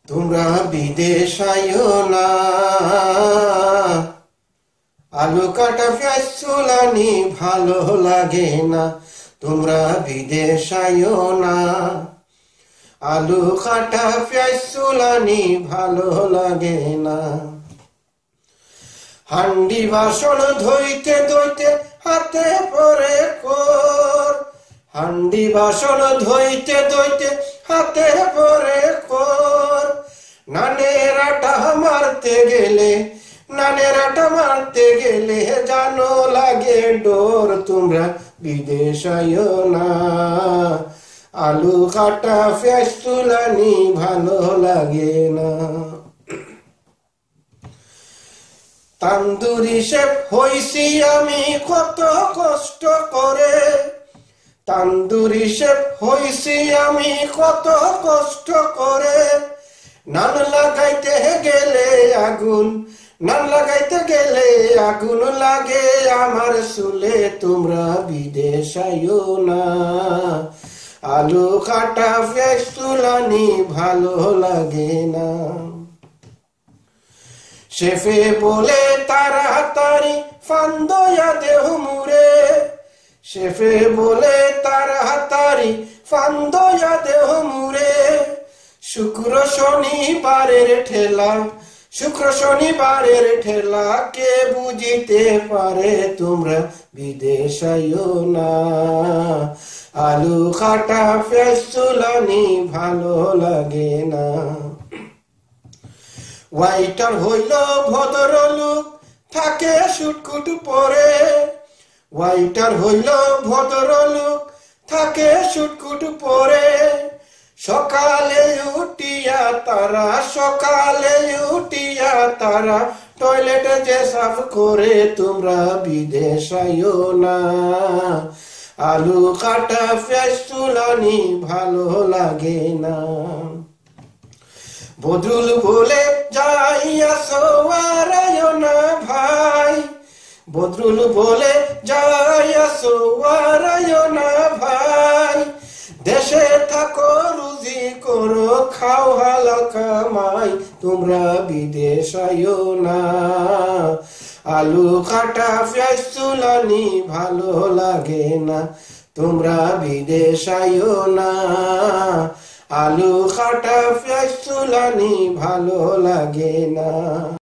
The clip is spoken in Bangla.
তোমরা বিদেশ আইও না, আলু কাটা পেঁয়াজ চুলানি ভালো লাগে না। তোমরা বিদেশ আইও না, আলু কাটা পেঁয়াজ চুলানি ভালো লাগে না। হান্ডি বাসন ধুইতে ধুইতে হাতে পরে কর, হান্ডি বাসন ধুইতে ধুইতে হাতে পরে কর। নানের আটা মারতে গেলে, নানের আটা মারতে গেলে জানো লাগে ডোর। তোমরা বিদেশ আইও না, আলু কাটা পেঁয়াজ চুলানি ভালো লাগে না। তান্দুরি শেফ হইছি আমি কত কষ্ট করে, তান্দুরি শেফ হইছি আমি কত কষ্ট করে। নান লাগাইতে গেলে আগুন, নান লাগাইতে গেলে আগুন লাগে আমার চুলে। তোমরা বিদেশ আইও না, আলু কাটা পেঁয়াজ চুলানি ভালো লাগে না। শেফে বলে তাড়াতাড়ি ফান্দয়া দেহ মুরে, শেফে বলে তাড়াতাড়ি ফান্দয়া দেহ মুরে। শুক্র শনিবারের ঠেলা, শুক্র শনিবারের ঠেলা কে বুঝিতে পারে। তোমরা বিদেশ আইও না, আলু কাটা পেঁয়াজ চুলানি ভালো লাগে না। ওয়াইটার হইল ভদ্রলোক থাকে সুটকুট পরে, ওয়াইটার হইল ভদ্রলোক থাকে সুটকুট পরে। সকালে উঠিয়া তারা, সকালে উঠিয়া তারা টয়লেটে যে সাফ করে। তোমরা বিদেশ আইও না, আলু কাটা পেঁয়াজ চুলানি ভালো লাগে না। বদরুল বলে যাইয়াছো আর আইও না ভাই, বদরুল বলে যাইয়াছো আর আইও না ভাই। দেশে থাকো রুজি করো খাও হালাল কামাই। তোমরা বিদেশ আইও না, আলু কাটা পেঁয়াজ চুলানি ভালো লাগে না। তোমরা বিদেশ আইও না, আলু কাটা পেঁয়াজ চুলানি ভালো লাগে না।